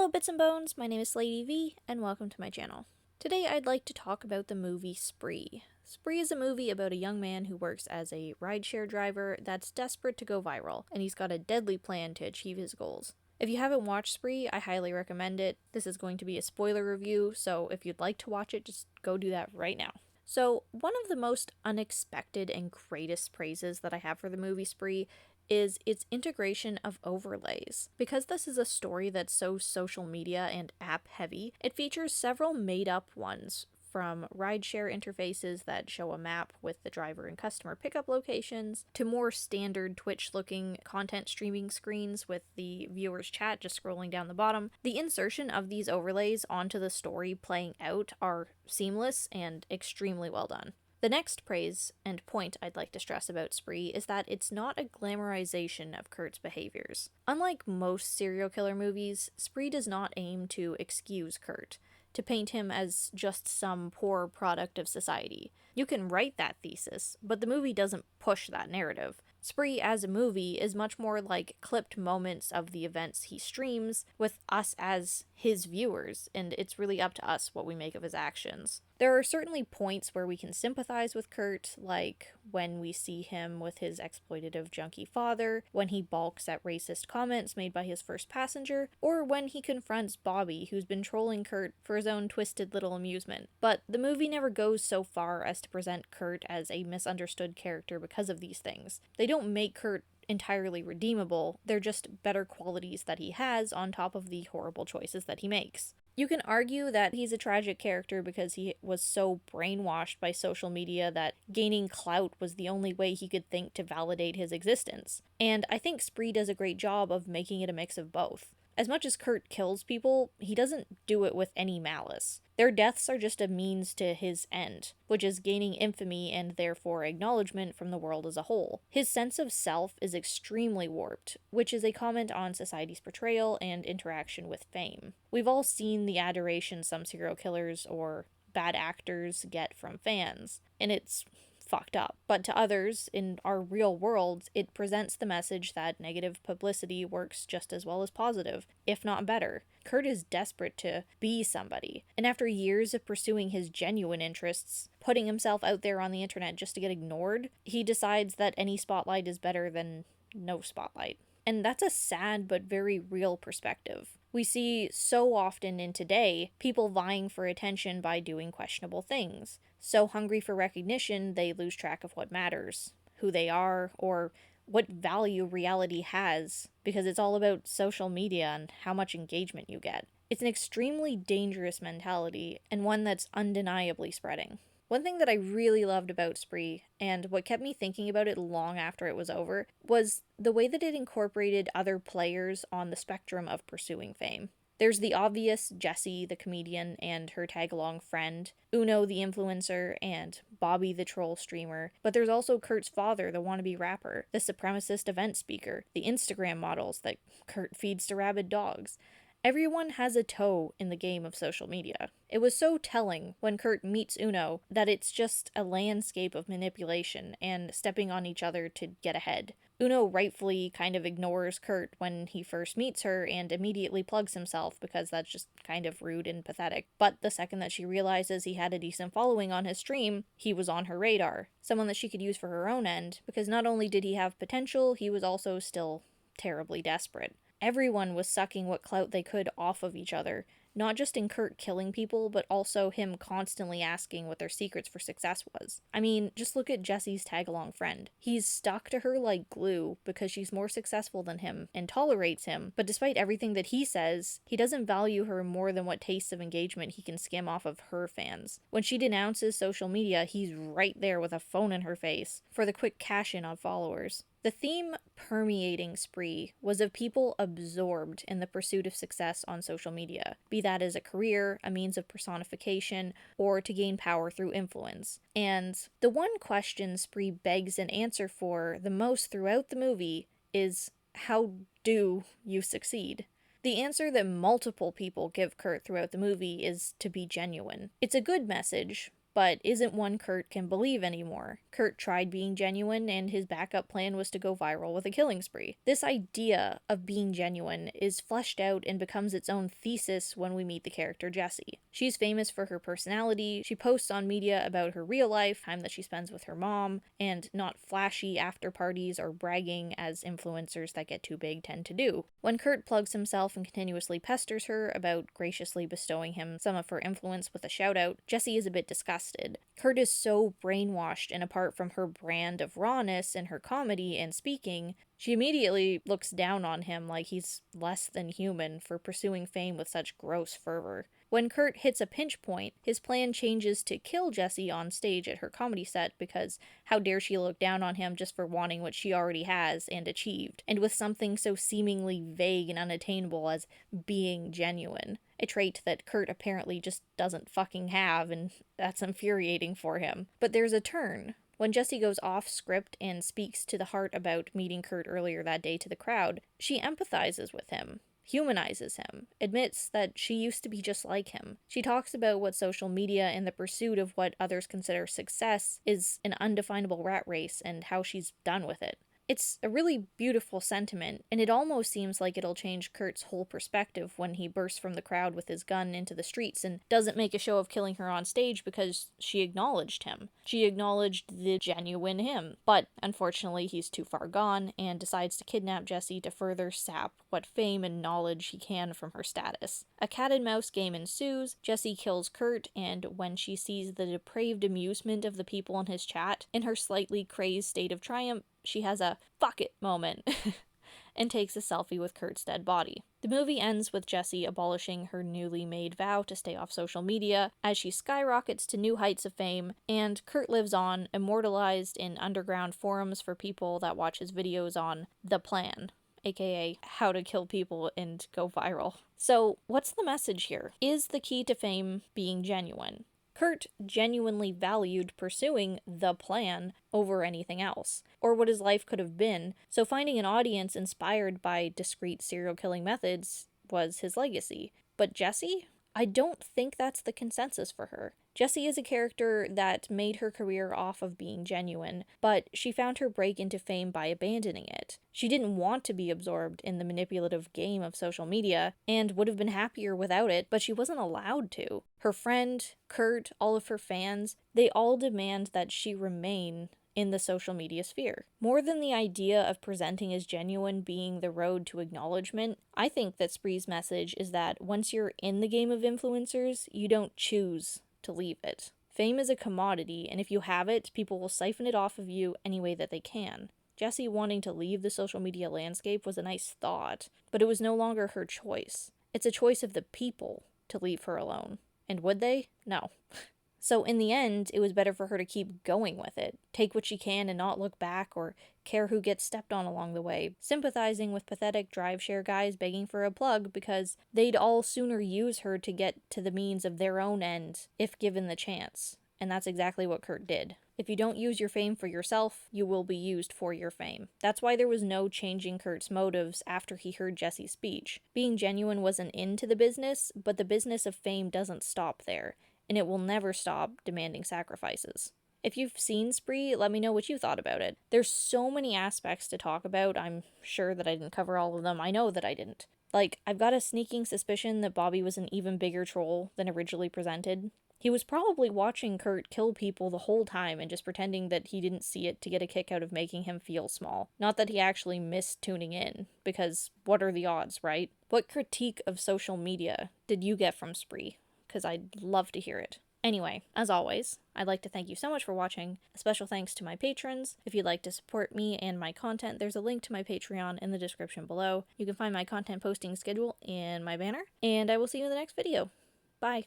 Hello Bits and Bones, my name is Lady V, and welcome to my channel. Today I'd like to talk about the movie Spree. Spree is a movie about a young man who works as a rideshare driver that's desperate to go viral, and he's got a deadly plan to achieve his goals. If you haven't watched Spree, I highly recommend it. This is going to be a spoiler review, so if you'd like to watch it, just go do that right now. So, one of the most unexpected and greatest praises that I have for the movie Spree is its integration of overlays. Because this is a story that's so social media and app heavy, it features several made up ones, from rideshare interfaces that show a map with the driver and customer pickup locations, to more standard Twitch looking content streaming screens with the viewer's chat just scrolling down the bottom. The insertion of these overlays onto the story playing out are seamless and extremely well done. The next praise and point I'd like to stress about Spree is that it's not a glamorization of Kurt's behaviors. Unlike most serial killer movies, Spree does not aim to excuse Kurt, to paint him as just some poor product of society. You can write that thesis, but the movie doesn't push that narrative. Spree as a movie is much more like clipped moments of the events he streams, with us as his viewers, and it's really up to us what we make of his actions. There are certainly points where we can sympathize with Kurt, like when we see him with his exploitative junkie father, when he balks at racist comments made by his first passenger, or when he confronts Bobby, who's been trolling Kurt for his own twisted little amusement. But the movie never goes so far as to present Kurt as a misunderstood character because of these things. They don't make Kurt entirely redeemable, they're just better qualities that he has on top of the horrible choices that he makes. You can argue that he's a tragic character because he was so brainwashed by social media that gaining clout was the only way he could think to validate his existence. And I think Spree does a great job of making it a mix of both. As much as Kurt kills people, he doesn't do it with any malice. Their deaths are just a means to his end, which is gaining infamy and therefore acknowledgement from the world as a whole. His sense of self is extremely warped, which is a comment on society's portrayal and interaction with fame. We've all seen the adoration some serial killers or bad actors get from fans, and it's fucked up. But to others, in our real world, it presents the message that negative publicity works just as well as positive, if not better. Kurt is desperate to be somebody, and after years of pursuing his genuine interests, putting himself out there on the internet just to get ignored, he decides that any spotlight is better than no spotlight. And that's a sad but very real perspective. We see so often in today people vying for attention by doing questionable things. So hungry for recognition, they lose track of what matters, who they are, or what value reality has, because it's all about social media and how much engagement you get. It's an extremely dangerous mentality, and one that's undeniably spreading. One thing that I really loved about Spree, and what kept me thinking about it long after it was over, was the way that it incorporated other players on the spectrum of pursuing fame. There's the obvious Jessie, the comedian, and her tag-along friend, Uno, the influencer, and Bobby, the troll streamer. But there's also Kurt's father, the wannabe rapper, the supremacist event speaker, the Instagram models that Kurt feeds to rabid dogs. Everyone has a toe in the game of social media. It was so telling when Kurt meets Uno that it's just a landscape of manipulation and stepping on each other to get ahead. Uno rightfully kind of ignores Kurt when he first meets her and immediately plugs himself because that's just kind of rude and pathetic. But the second that she realizes he had a decent following on his stream, he was on her radar. Someone that she could use for her own end, because not only did he have potential, he was also still terribly desperate. Everyone was sucking what clout they could off of each other, not just in Kurt killing people, but also him constantly asking what their secrets for success was. I mean, just look at Jessie's tag-along friend. He's stuck to her like glue because she's more successful than him and tolerates him, but despite everything that he says, he doesn't value her more than what tastes of engagement he can skim off of her fans. When she denounces social media, he's right there with a phone in her face for the quick cash-in on followers. The theme permeating Spree was of people absorbed in the pursuit of success on social media, be that as a career, a means of personification, or to gain power through influence. And the one question Spree begs an answer for the most throughout the movie is, how do you succeed? The answer that multiple people give Kurt throughout the movie is to be genuine. It's a good message, but isn't one Kurt can believe anymore. Kurt tried being genuine, and his backup plan was to go viral with a killing spree. This idea of being genuine is fleshed out and becomes its own thesis when we meet the character Jessie. She's famous for her personality. She posts on media about her real life, time that she spends with her mom, and not flashy after parties or bragging as influencers that get too big tend to do. When Kurt plugs himself and continuously pesters her about graciously bestowing him some of her influence with a shout out, Jessie is a bit disgusted. Kurt is so brainwashed, and apart from her brand of rawness in her comedy and speaking, she immediately looks down on him like he's less than human for pursuing fame with such gross fervor. When Kurt hits a pinch point, his plan changes to kill Jessie on stage at her comedy set because how dare she look down on him just for wanting what she already has and achieved, and with something so seemingly vague and unattainable as being genuine. A trait that Kurt apparently just doesn't fucking have, and that's infuriating for him. But there's a turn. When Jessie goes off script and speaks to the heart about meeting Kurt earlier that day to the crowd, she empathizes with him, humanizes him, admits that she used to be just like him. She talks about what social media and the pursuit of what others consider success is an undefinable rat race and how she's done with it. It's a really beautiful sentiment, and it almost seems like it'll change Kurt's whole perspective when he bursts from the crowd with his gun into the streets and doesn't make a show of killing her on stage because she acknowledged him. She acknowledged the genuine him. But unfortunately, he's too far gone and decides to kidnap Jessie to further sap what fame and knowledge he can from her status. A cat and mouse game ensues. Jessie kills Kurt, and when she sees the depraved amusement of the people in his chat, in her slightly crazed state of triumph, she has a fuck it moment and takes a selfie with Kurt's dead body. The movie ends with Jessie abolishing her newly made vow to stay off social media as she skyrockets to new heights of fame, and Kurt lives on, immortalized in underground forums for people that watch his videos on The Plan, aka how to kill people and go viral. So, what's the message here? Is the key to fame being genuine? Kurt genuinely valued pursuing the plan over anything else, or what his life could have been, so finding an audience inspired by discreet serial killing methods was his legacy. But Jessie? I don't think that's the consensus for her. Jessie is a character that made her career off of being genuine, but she found her break into fame by abandoning it. She didn't want to be absorbed in the manipulative game of social media, and would have been happier without it, but she wasn't allowed to. Her friend, Kurt, all of her fans, they all demand that she remain in the social media sphere. More than the idea of presenting as genuine being the road to acknowledgement, I think that Spree's message is that once you're in the game of influencers, you don't choose to leave it. Fame is a commodity, and if you have it, people will siphon it off of you any way that they can. Jessie wanting to leave the social media landscape was a nice thought, but it was no longer her choice. It's a choice of the people to leave her alone. And would they? No. So in the end, it was better for her to keep going with it, take what she can and not look back or care who gets stepped on along the way, sympathizing with pathetic drive share guys begging for a plug because they'd all sooner use her to get to the means of their own end if given the chance. And that's exactly what Kurt did. If you don't use your fame for yourself, you will be used for your fame. That's why there was no changing Kurt's motives after he heard Jessie's speech. Being genuine was an end to the business, but the business of fame doesn't stop there, and it will never stop demanding sacrifices. If you've seen Spree, let me know what you thought about it. There's so many aspects to talk about. I'm sure that I didn't cover all of them. I know that I didn't. I've got a sneaking suspicion that Bobby was an even bigger troll than originally presented. He was probably watching Kurt kill people the whole time and just pretending that he didn't see it to get a kick out of making him feel small. Not that he actually missed tuning in, because what are the odds, right? What critique of social media did you get from Spree? Because I'd love to hear it. Anyway, as always, I'd like to thank you so much for watching. A special thanks to my patrons. If you'd like to support me and my content, there's a link to my Patreon in the description below. You can find my content posting schedule in my banner, and I will see you in the next video. Bye.